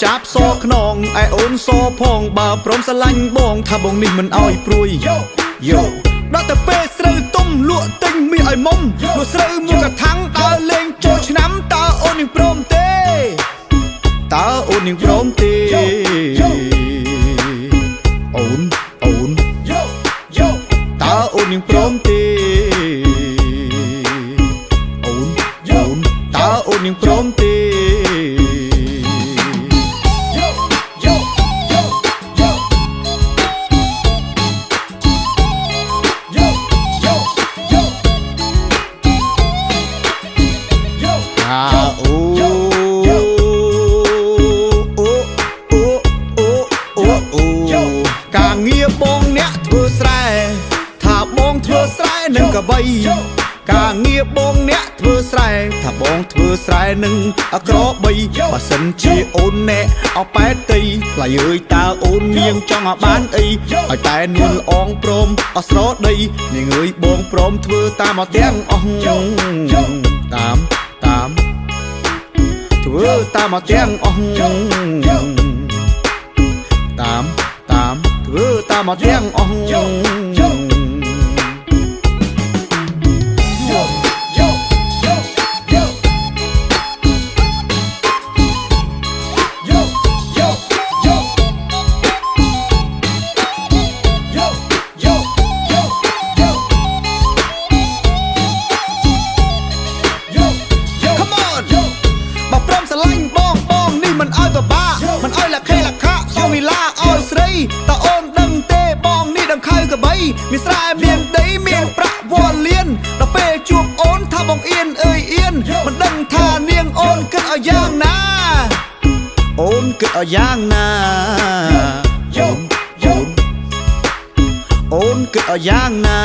ចាប់សខ្នងឯអូនសផងបើព្រមស្រឡាញ់បងថាបងនេះមិនអោយព្រួយយោដល់ទៅពេលស្រូវទុំលក់ទិញមាសឲ្យមុំលក់ស្រូវមួយកថាំងដើរលេងចូលឆ្នាំតើអូននឹងព្រមទេ ตาโอนยังพร้อมตีโอนตาโอนยังพร้อมตีโอนตาโอนยังพร้อมตีการเงียบบงเนี้ยเธอสายถ้าบงเธอสายหนึ่งกับใบการเงียบบงเนี้ยเธอสายถ้าบงเธอสายหนึ่งกรอบใบมาสันจีโอนแน่เอาแปดตีปลายเอ้ยตาโอนเนียงจังบ้านไอ้เอาแต่นุ่นอ่องพรมเอาสระดีนี่เงยบงพรมเธอตามมาเตียงอ่องตามเธอตามมาเตียงอ่องตามเธอตามมาเตียงอ่องมันอ้อยบ้ามันอ้อยละเคละคะสองวิลาอ้อยสรีตาโอนดังเตบองนี่ดังไข่กระใบมีสายเมียนได้เมียนประวอลเลียนตาเป้จูบโอนท่าบองเอียนเอียนมันดังท่าเนียงโอนเกิดเอาย่างนาโอนเกิดเอาย่างนาโอนเกิดเอาย่างนา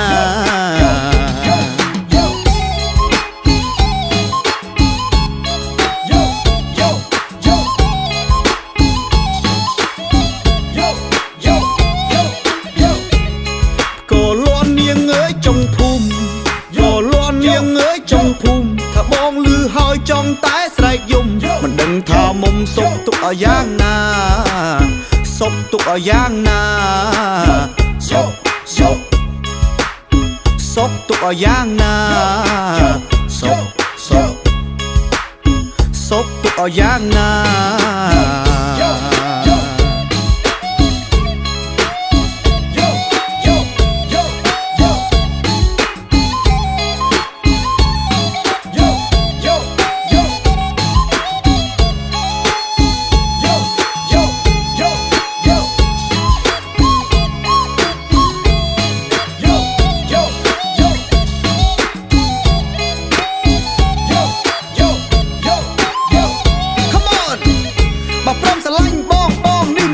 ถ้าบองลือหอยจองตายใส่ยุ่มมันดึงทามุมศพตุกเอาย่างนาศพตุกเอาย่างนาศพตุกเอาย่างนาศพตุกเอาย่างนา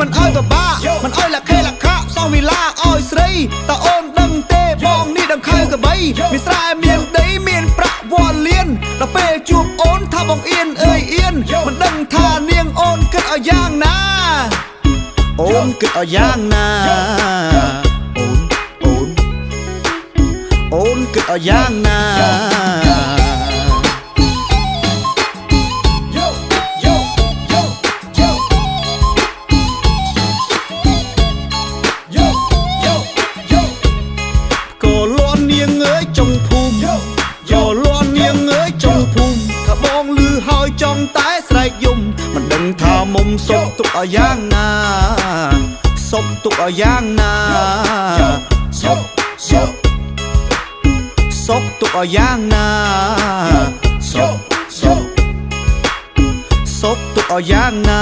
มันอ้อยบ้ามันอ้อยละเคละคะสองวิลาอ้อยสรีตาโอนดังเตบองนี่ดังไข่กระใบมีสายเมียนได้เมียนประวอลเลียนตาเป้จูบโอนท่าบองเอียนเอียนมันดังท่าเนียงโอนเกิดเอาย่างนาโอนเกิดเอาย่างนาโอนเกิดเอาย่างนาจองตายใส่ยุ่มมันดึงทามุมศพตุกเอาย่างนาศพตุกเอาย่างนาศพตุกเอาย่างนาศพตุกเอาย่างนา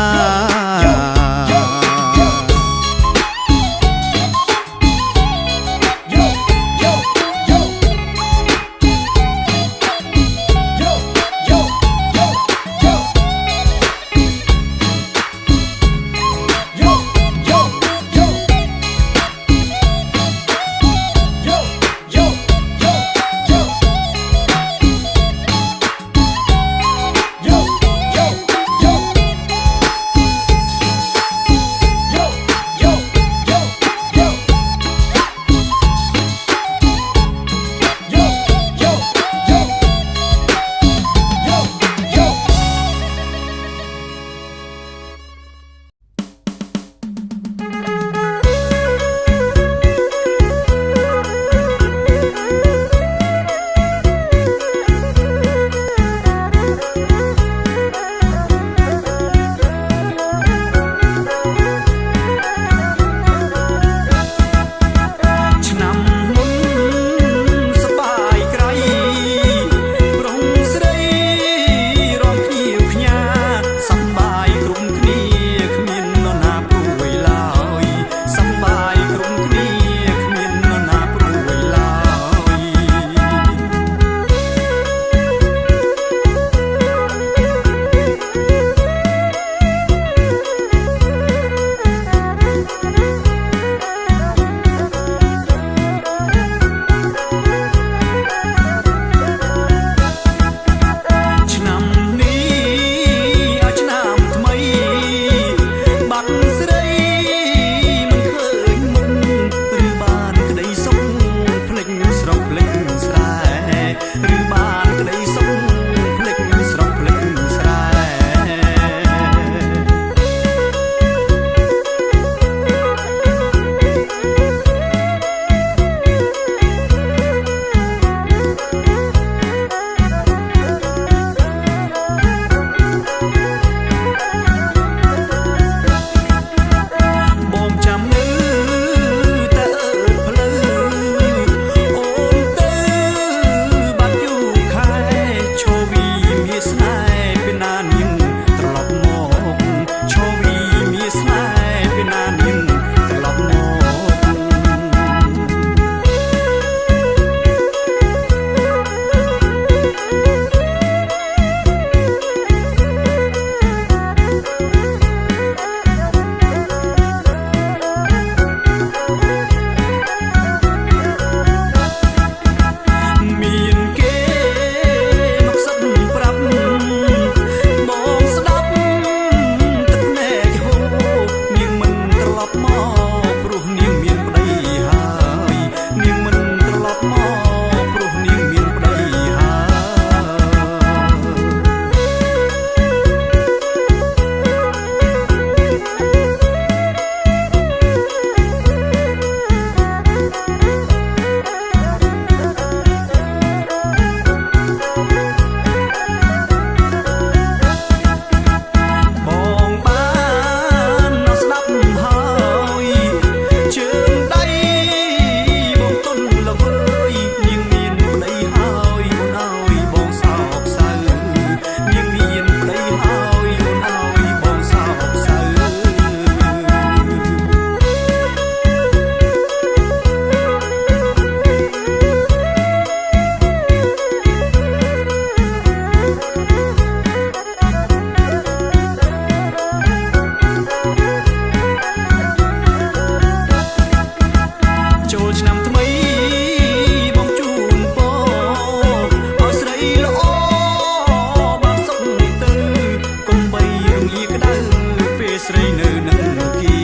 ស្រីនៅនឹងគី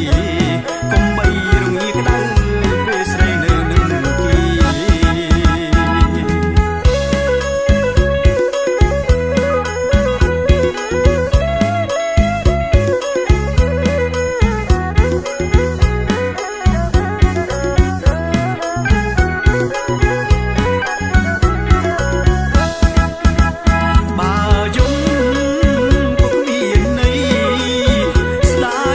កុំបីរងាក្តៅពេលស្រីនៅនឹងគីបើយំពុកមានន័យស្ដាយ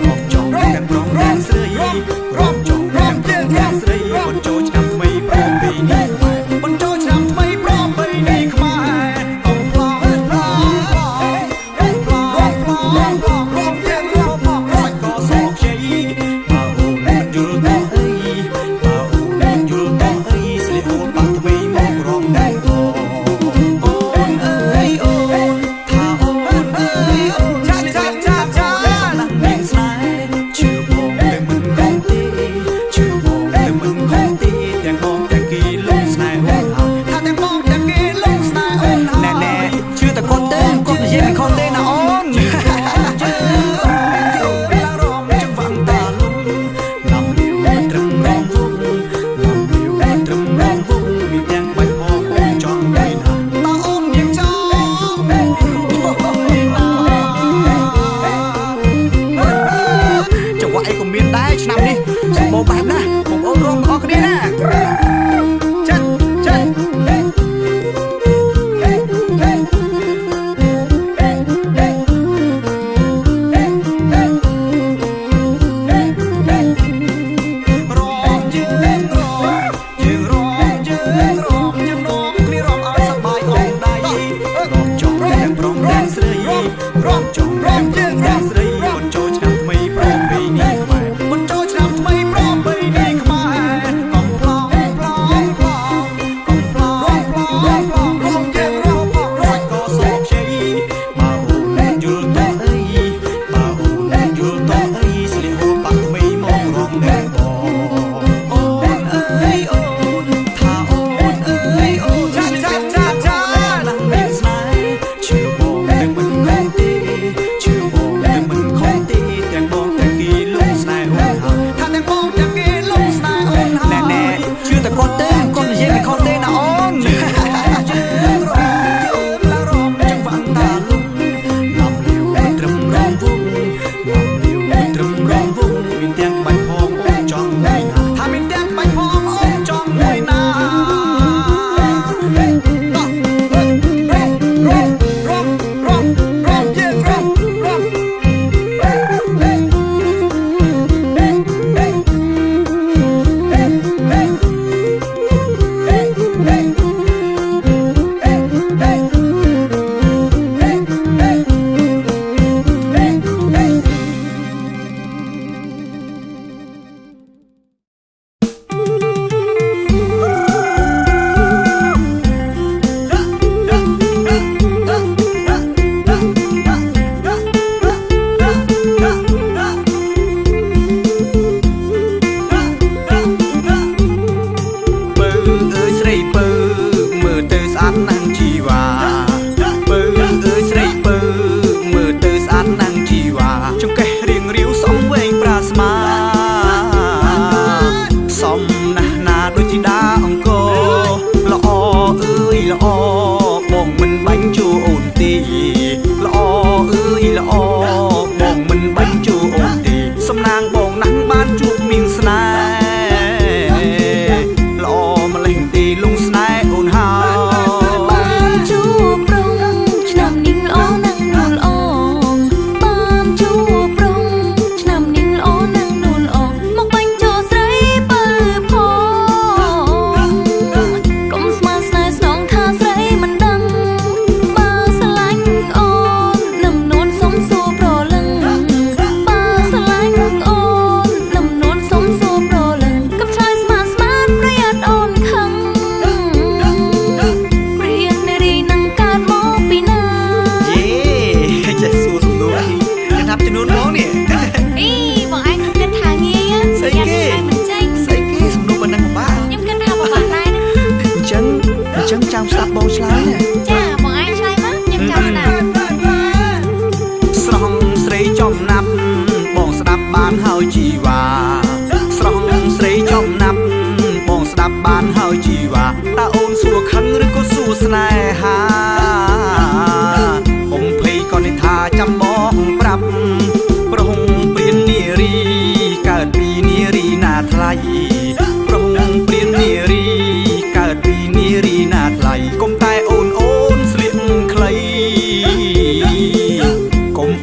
រំចង់ទាំងប្រងទាំងស្រីរំចង់ទាំងប្រងទាំងស្រីបញ្ចូលឆ្នាំថ្មីប្រពៃណីខ្មែរបញ្ចូលឆ្នាំថ្មីប្រពៃណីខ្មែរកំប្លងកំប្លងកំប្លងកំប្លងរំទាំងរំសាច់ក៏សោកជ័យបើអូនមិនយល់តអីបើអូនមិនយល់តអីស្រីអូនបាត់ថ្មីមករំដែរអូនអើយអូនថាអូនអើយអូនចាចាណាស់មានស្នេហ៍ជឿបងតែមិនខំទេជឿបងតែមិនខំទេទាំងបងទាំងគេលងស្នេហ៍អូនហើយថាទាំងបងទាំងគេលងស្នេហ៍អូនហើយណែជឿតែគាត់ទេគាត់និយាយមិនខំទេណាអូនជឿឡើងរំចង្វាក់តាលំលំលាវមិនត្រឹមរំវងលំលាវមិនត្រឹមរំវងមានទាំងបាច់ផងអូនចង់ទៅណាតើអូនยังចង់ចង្វាក់អីក៏មានដែរឆ្នាំនេះសម្បូរបែបណាស់បងប្អូនរួមទាំងអស់គ្នាណាចារំចង់ទាំងទាំងស្រីបញ្ចូលឆ្នាំថ្មីប្រពៃណីខ្មែរបញ្ចូលឆ្នាំថ្មីប្រពៃណីខ្មែរកំប្លងកំប្លងកំប្លងកំប្លងរំទាំងរំសាច់ក៏សោកជ័យបើអូនមិនយល់តអីបើអូនមិនយល់តអីស្រីអូនបាត់ថ្មីមករំដែរបងអូនអើយអូនថាអូនអើយអូនចាណាស់មានស្នេហ៍ជឿបងតែមិនខំទេជឿបងតែមិនខំទេទាំងបងទាំងគេលងស្នេហ៍អូនហើយថាទាំងបងទាំងគេលងស្នេហ៍អូនហើយណែជឿតែគាត់ទេគាត់និយាយមិនខំទេណាអូនជឿឡើងរំចង្វាក់តាលំលំលាវមិនត្រឹមរំវងលំលាវមិនត្រឹមរំវងមានទាំងបាច់ផងអូនចង់មួយណាថាមានទាំងបាច់ផងអូនចង់មួយណា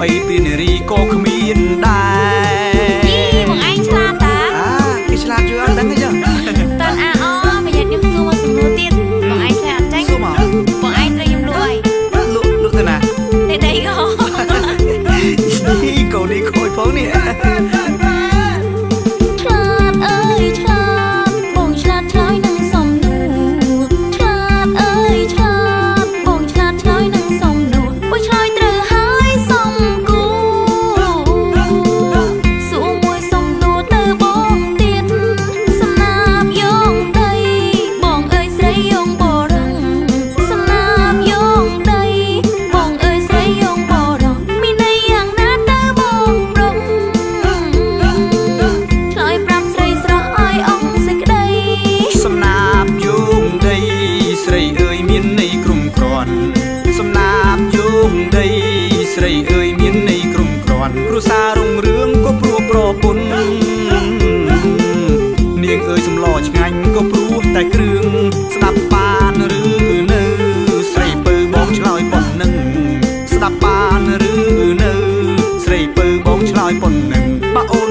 អីពីនារីក៏គ្មានដែរ ខូចផងនេះឆ្លាតអើយឆ្លាតបងឆ្លាតឆ្លើយនឹងសំណួរឆ្លាតអើយឆ្លាតបងឆ្លាតឆ្លើយនឹងសំណួរបងឆ្លើយត្រូវហើយសំគួរសួរមួយសំណួរទៅបងទៀតសំណាបយោងដីបងអើយស្រីយោងបរងសំណាបយោងដីបងអើយស្រីយោងបរងមានន័យយ៉ាងណាទៅបងប្រុងឆ្លើយប្រាប់ស្រីស្រស់ឲ្យអង្គសេចក្ដីសំណាបយោងដីស្រីអើយមានន័យក្រុមគ្រាន់សំណាបយោងដីស្រីអើយមានន័យក្រុមគ្រាន់គ្រួសាររុងរឿងក៏ព្រោះប្រពន្ធនាងអើយសំឡឆ្ងាញ់ក៏ព្រោះតែគ្រឿងស្ដាប់បានឬនៅស្រីពៅបងឆ្លើយប៉ុណ្ណឹងស្ដាប់បានឬនៅស្រីពៅបងឆ្លើយប៉ុណ្ណឹងបើអូ